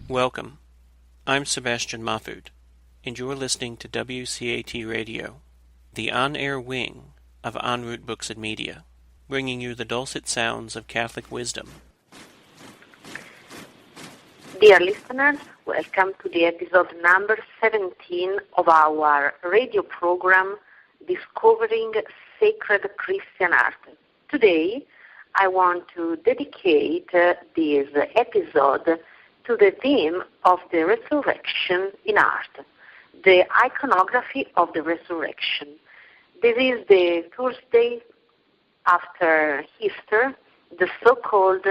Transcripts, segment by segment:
Welcome. I'm Sebastian Mahfood, and you're listening to WCAT Radio, the on-air wing of En Route Books and Media, bringing you the dulcet sounds of Catholic wisdom. Dear listeners, welcome to the episode number 17 of our radio program, Discovering Sacred Christian Art. Today, I want to dedicate this episode to the theme of the resurrection in art, the iconography of the resurrection. This is the Thursday after Easter, the so-called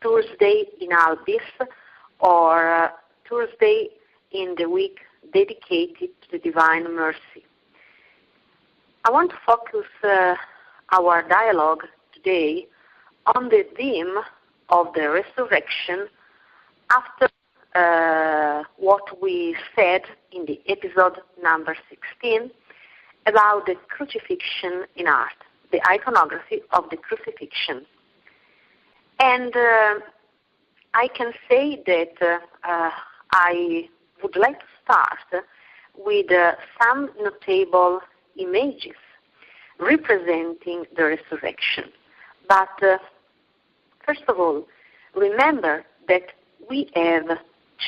Thursday in Albis, or Thursday in the week dedicated to the Divine Mercy. I want to focus our dialogue today on the theme of the resurrection after what we said in the episode number 16 about the crucifixion in art, the iconography of the crucifixion. And I can say that I would like to start with some notable images representing the resurrection. But first of all, remember that we have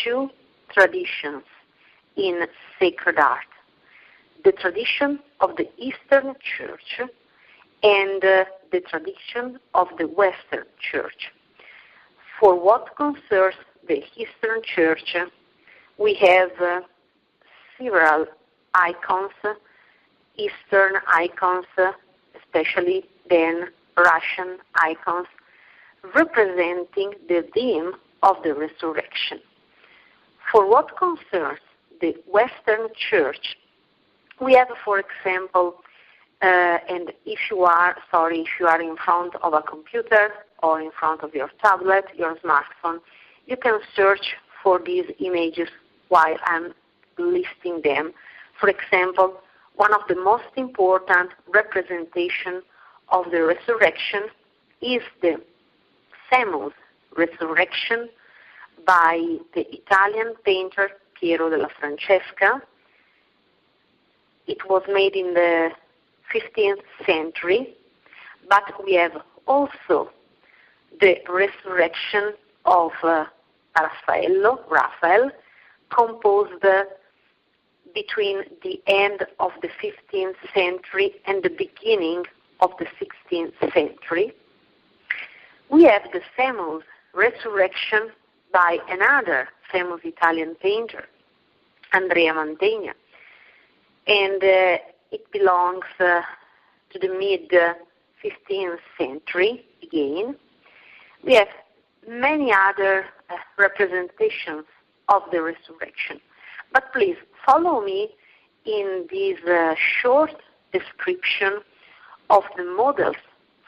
two traditions in sacred art. The tradition of the Eastern Church and the tradition of the Western Church. For what concerns the Eastern Church, we have several icons, Eastern icons, especially then Russian icons, representing the theme of the resurrection. For what concerns the Western Church, we have, for example, and if you are in front of a computer or in front of your tablet, your smartphone, you can search for these images while I'm listing them. For example, one of the most important representations of the resurrection is the famous Resurrection by the Italian painter Piero della Francesca. It was made in the 15th century, but we have also the Resurrection of Raphael, composed between the end of the 15th century and the beginning of the 16th century. We have the famous Resurrection by another famous Italian painter, Andrea Mantegna, and it belongs to the mid-15th century again. We have many other representations of the resurrection. But please follow me in this short description of the models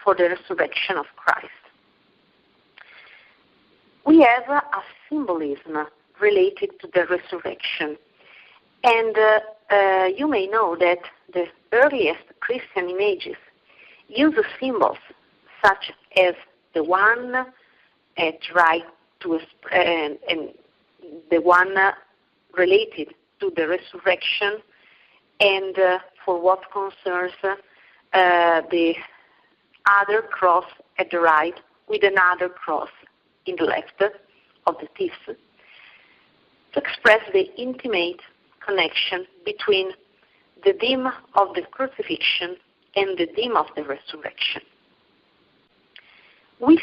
for the resurrection of Christ. We have a symbolism related to the resurrection. And you may know that the earliest Christian images use symbols such as the one at right to and the one related to the resurrection, and for what concerns the other cross at the right with another cross in the left of the thieves, to express the intimate connection between the theme of the crucifixion and the theme of the resurrection. We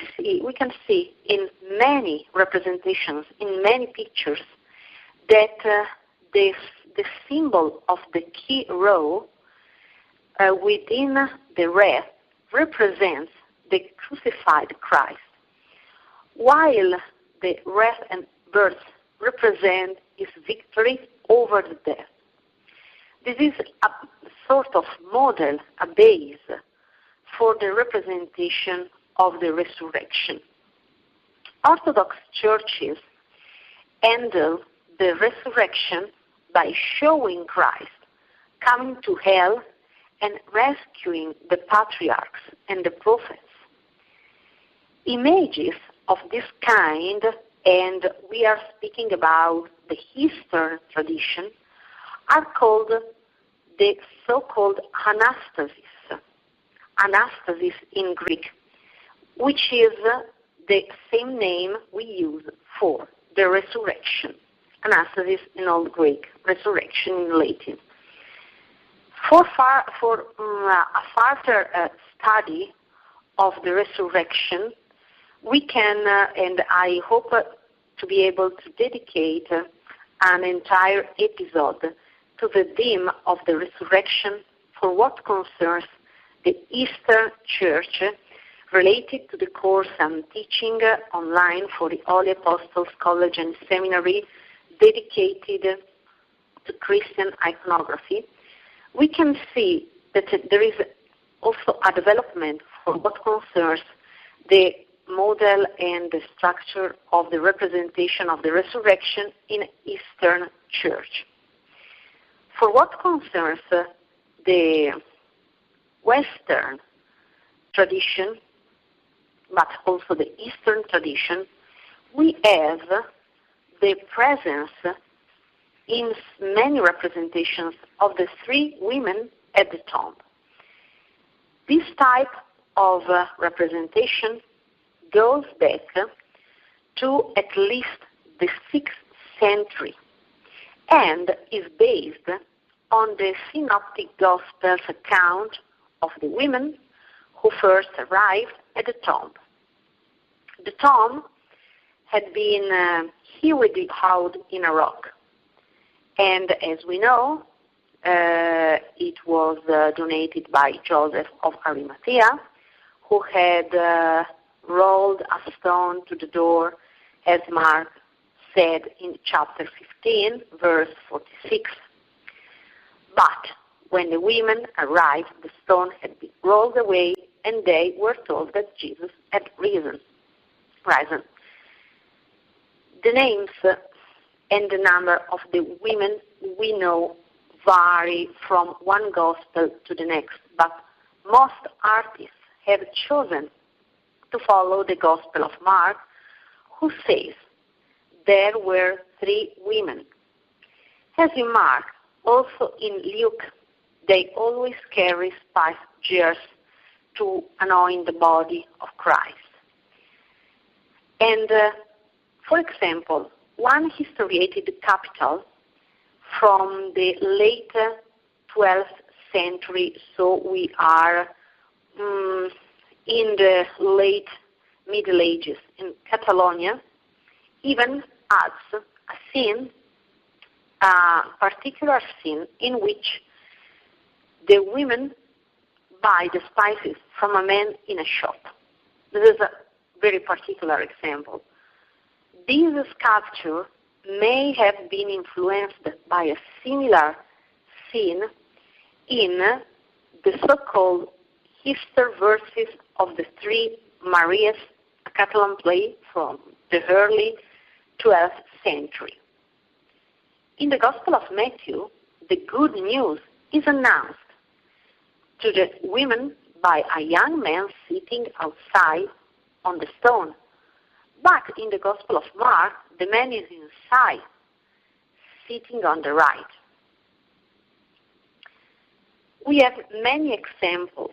can see in many representations, in many pictures, that the symbol of the key row within the wreath represents the crucified Christ, while the wreath and birth represent his victory over the death. This is a sort of model, a base for the representation of the resurrection. Orthodox churches handle the resurrection by showing Christ coming to hell and rescuing the patriarchs and the prophets. Images of this kind and we are speaking about the Eastern tradition, are called the so-called anastasis. Anastasis in Greek, which is the same name we use for the resurrection. Anastasis in Old Greek, resurrection in Latin. For a further study of the resurrection, we can, and I hope to be able to dedicate an entire episode to the theme of the resurrection for what concerns the Eastern Church related to the course I'm teaching online for the Holy Apostles College and Seminary dedicated to Christian iconography. We can see that there is also a development for what concerns the model and the structure of the representation of the resurrection in Eastern Church. For what concerns the Western tradition, but also the Eastern tradition, we have the presence in many representations of the three women at the tomb. This type of representation goes back to at least the 6th century and is based on the Synoptic Gospels account of the women who first arrived at the tomb. The tomb had been hewed out in a rock, and as we know, it was donated by Joseph of Arimathea, who had rolled a stone to the door, as Mark said in chapter 15, verse 46. But when the women arrived, the stone had been rolled away, and they were told that Jesus had risen. The names and the number of the women we know vary from one gospel to the next, but most artists have chosen to follow the Gospel of Mark, who says there were 3 women. As in Mark, also in Luke, they always carry spice jars to anoint the body of Christ. And, for example, one historiated capital from the late 12th century, so we are in the late Middle Ages in Catalonia, even adds a scene, a particular scene in which the women buy the spices from a man in a shop. This is a very particular example. This sculpture may have been influenced by a similar scene in the so-called Easter verses of the 3 Marias, a Catalan play from the early 12th century. In the Gospel of Matthew, the good news is announced to the women by a young man sitting outside on the stone. But in the Gospel of Mark, the man is inside, sitting on the right. We have many examples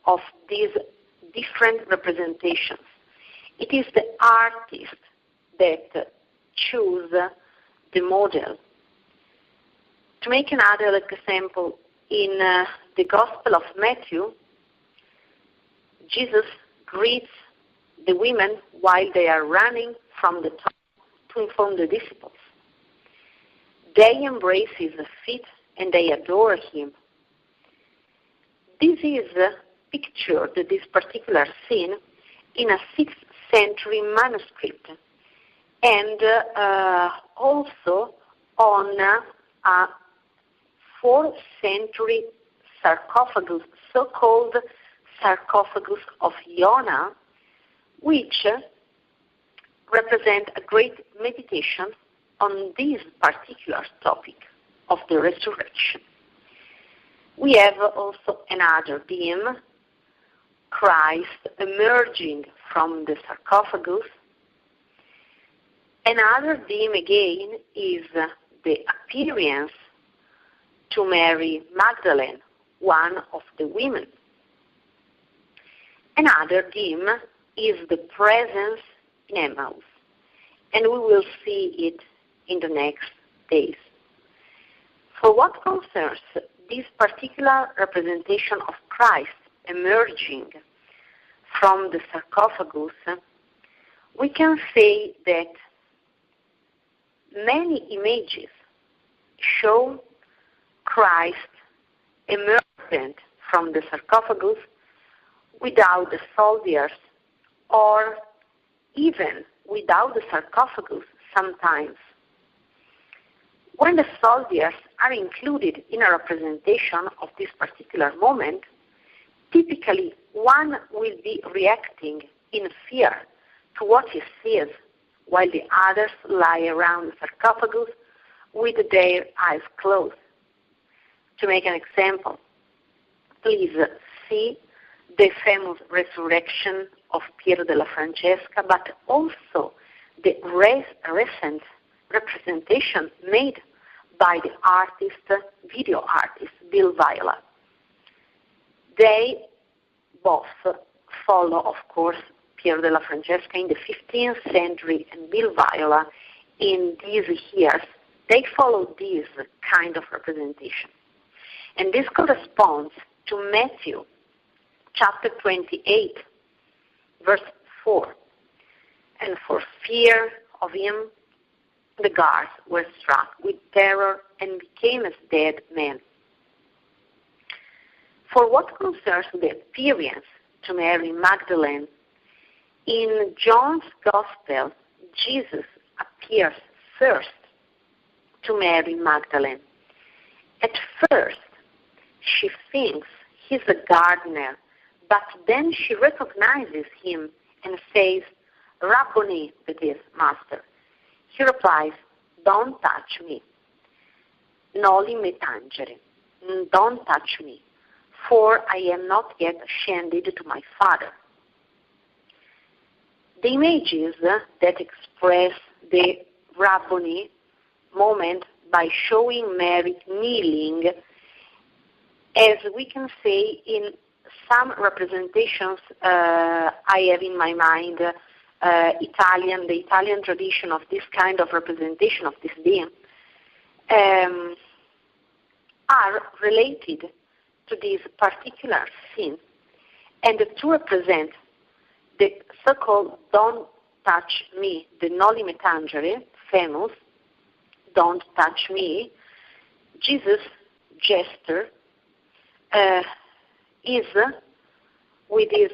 of these different representations. It is the artist that choose the model. To make another example, in the Gospel of Matthew, Jesus greets the women while they are running from the tomb to inform the disciples. They embrace his feet and they adore him. This is pictured, this particular scene, in a 6th century manuscript and also on a 4th century sarcophagus, so-called sarcophagus of Iona, which represent a great meditation on this particular topic of the resurrection. We have also another theme, Christ emerging from the sarcophagus, Another theme again is the appearance to Mary Magdalene, one of the women. Another theme is the presence in Emmaus, and we will see it in the next days. For what concerns this particular representation of Christ emerging from the sarcophagus, we can say that many images show Christ emergent from the sarcophagus without the soldiers, or even without the sarcophagus sometimes. When the soldiers are included in a representation of this particular moment, typically one will be reacting in fear to what he sees, while the others lie around the sarcophagus with their eyes closed. To make an example, please see the famous resurrection of Piero della Francesca, but also the recent representation made by the video artist, Bill Viola. They both follow, of course, Piero della Francesca in the 15th century and Bill Viola in these years. They follow this kind of representation. And this corresponds to Matthew chapter 28, verse 4. And for fear of him, the guards were struck with terror and became as dead men. For what concerns the appearance to Mary Magdalene, in John's Gospel, Jesus appears first to Mary Magdalene. At first, she thinks he's a gardener, but then she recognizes him and says, Rabboni, that is, Master. He replies, don't touch me. Noli me tangere. Don't touch me, for I am not yet ascended to my Father. The images that express the Rabboni moment by showing Mary kneeling, as we can say in some representations I have in my mind, the Italian tradition of this kind of representation of this being, are related to this particular scene, and to represent the so-called don't touch me, the noli me tangere, famous, don't touch me, Jesus' gesture is with his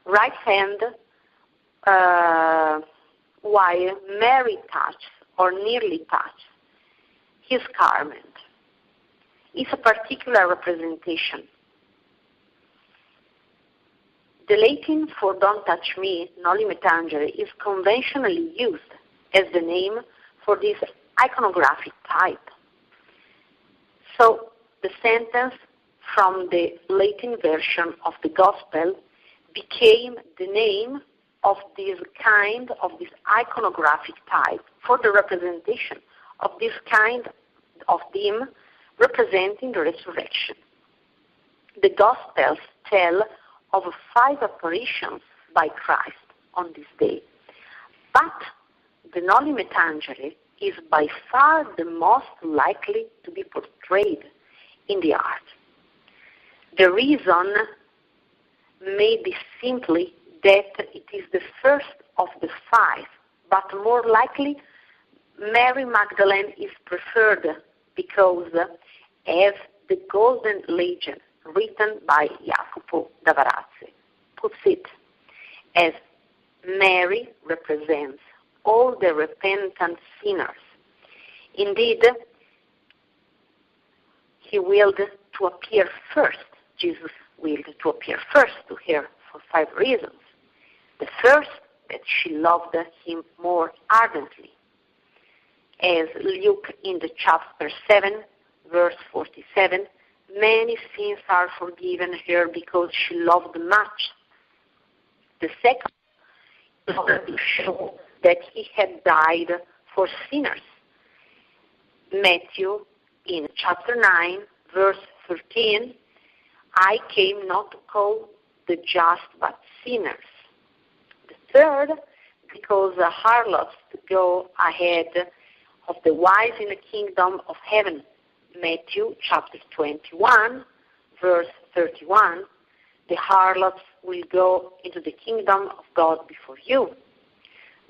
right hand while Mary touches or nearly touches his garment. It's a particular representation. The Latin for don't touch me, noli me tangere, is conventionally used as the name for this iconographic type. So the sentence from the Latin version of the Gospel became the name of this iconographic type for the representation of this kind of theme representing the resurrection. The Gospels tell of 5 apparitions by Christ on this day. But the noli me tangere is by far the most likely to be portrayed in the art. The reason may be simply that it is the first of the 5, but more likely Mary Magdalene is preferred because, as the Golden Legend written by Jacopo da Varazze puts it, as Mary represents all the repentant sinners. Indeed, he willed to appear first. Jesus willed to appear first to her for 5 reasons. The first, that she loved him more ardently. As Luke in the chapter 7, verse 47, many sins are forgiven her because she loved much. The second, in order to show that he had died for sinners. Matthew, in chapter 9, verse 13, I came not to call the just but sinners. The third, because the harlots go ahead of the wise in the kingdom of heaven. Matthew chapter 21, verse 31, the harlots will go into the kingdom of God before you.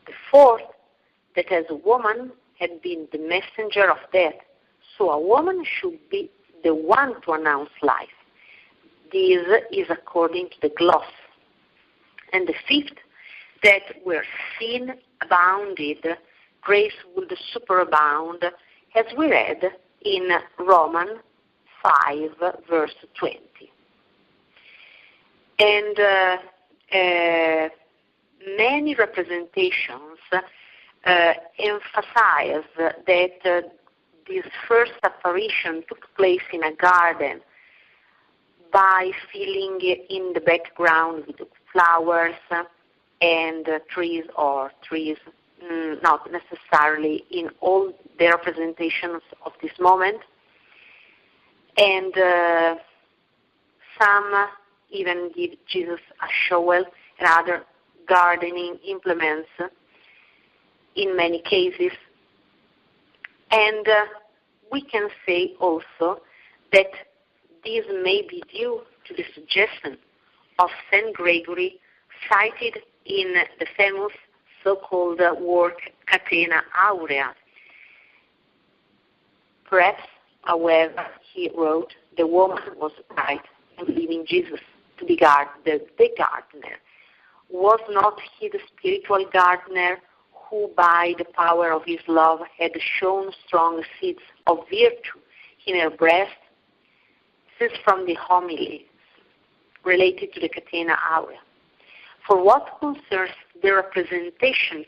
The fourth, that as a woman had been the messenger of death, so a woman should be the one to announce life. This is according to the gloss. And the fifth, that where sin abounded, grace would superabound, as we read in Romans 5, verse 20. And many representations emphasize that this first apparition took place in a garden by filling in the background with flowers and trees, not necessarily in all the representations of this moment. And some even give Jesus a shovel and other gardening implements in many cases. And we can say also that this may be due to the suggestion of St. Gregory cited in the famous so-called work Catena Aurea. Perhaps, however, he wrote, the woman was right in believing Jesus to be the gardener. Was not he the spiritual gardener who by the power of his love had shown strong seeds of virtue in her breast? This is from the homily related to the Catena Aurea. For what concerns the representation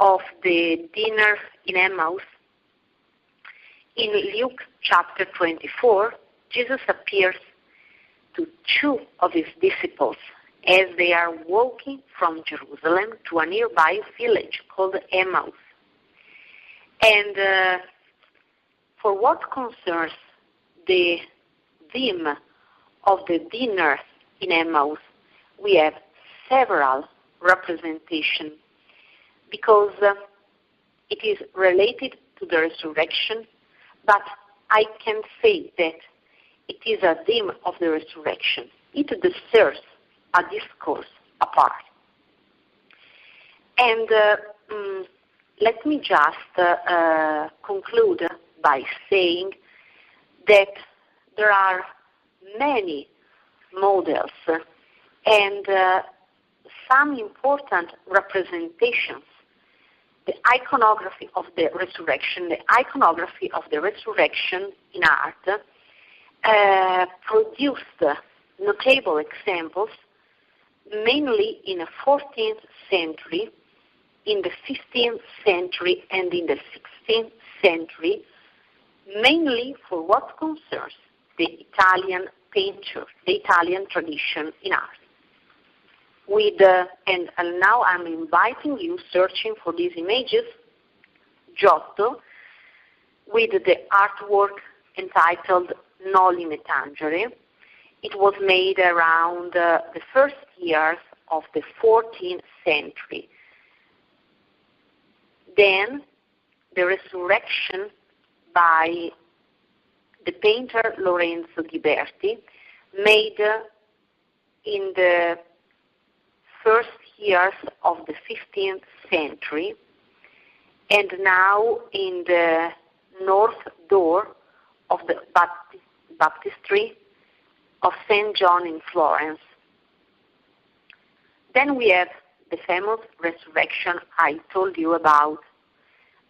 of the dinner in Emmaus, in Luke chapter 24, Jesus appears to two of his disciples as they are walking from Jerusalem to a nearby village called Emmaus. And for what concerns the theme of the dinner in Emmaus, we have several representations because it is related to the resurrection, but I can say that it is a theme of the resurrection. It deserves a discourse apart. And let me just conclude by saying that there are many models and some important representations. The iconography of the resurrection in art produced notable examples, mainly in the 14th century, in the 15th century, and in the 16th century, mainly for what concerns the Italian painter, the Italian tradition in art. And now I'm inviting you, searching for these images, Giotto, with the artwork entitled Noli Me Tangere. It was made around the first years of the 14th century. Then the resurrection by the painter Lorenzo Ghiberti, made in the first years of the 15th century, and now in the north door of the baptistry of St. John in Florence. Then we have the famous resurrection I told you about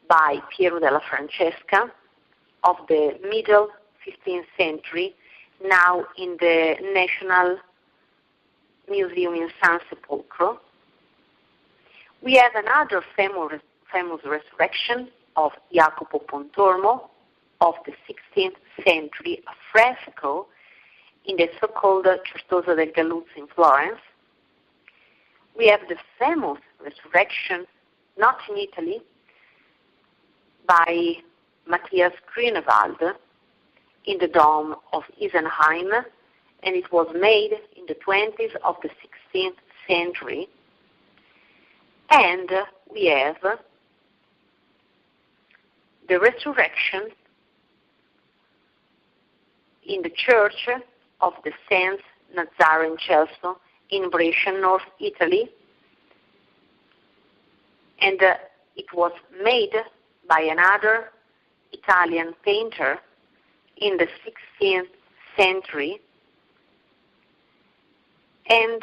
by Piero della Francesca of the middle 15th century, now in the National Museum in San Sepolcro. We have another famous resurrection of Jacopo Pontormo of the 16th century, a fresco in the so-called Certosa del Galluzzo in Florence. We have the famous resurrection, not in Italy, by Matthias Grünewald in the Dome of Isenheim, and it was made in the 20s of the 16th century. And we have the resurrection in the church of the Saints Nazarene Celso in Brescia, North Italy, and it was made by another Italian painter in the 16th century, and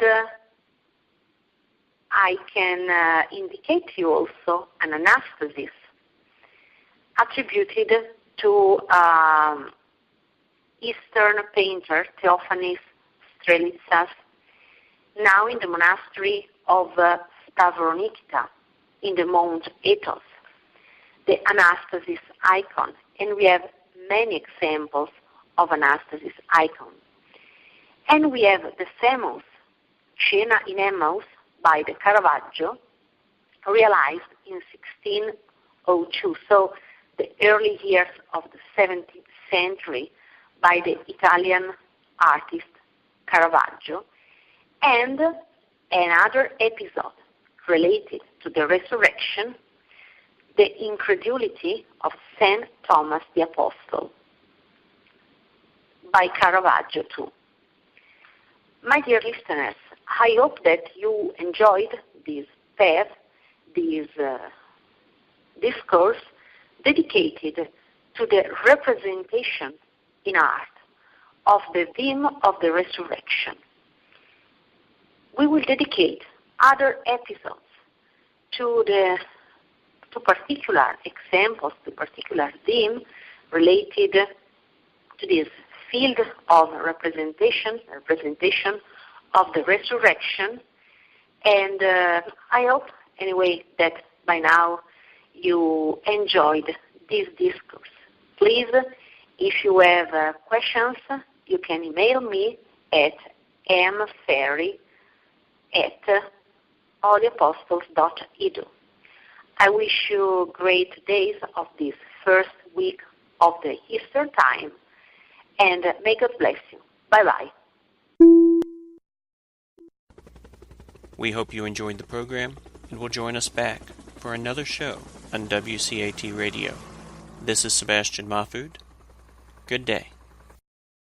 I can indicate to you also an anastasis attributed to Eastern painter Theophanis Strelitsas, now in the monastery of Stavronikita in the Mount Athos, the anastasis icon. And we have many examples of anastasis icons. And we have the famous Cena in Emmaus by the Caravaggio, realized in 1602, so the early years of the 17th century, by the Italian artist Caravaggio, and another episode related to the resurrection, the incredulity of St. Thomas the Apostle, by Caravaggio too. My dear listeners, I hope that you enjoyed this path, this discourse dedicated to the representation in art of the theme of the resurrection. We will dedicate other episodes to particular examples, to particular theme related to this field of representation of the resurrection. And I hope, anyway, that by now you enjoyed this discourse. Please, if you have questions, you can email me at mferri@holyapostles.edu. I wish you great days of this first week of the Easter time, and may God bless you. Bye-bye. We hope you enjoyed the program and will join us back for another show on WCAT Radio. This is Sebastian Mahfood. Good day.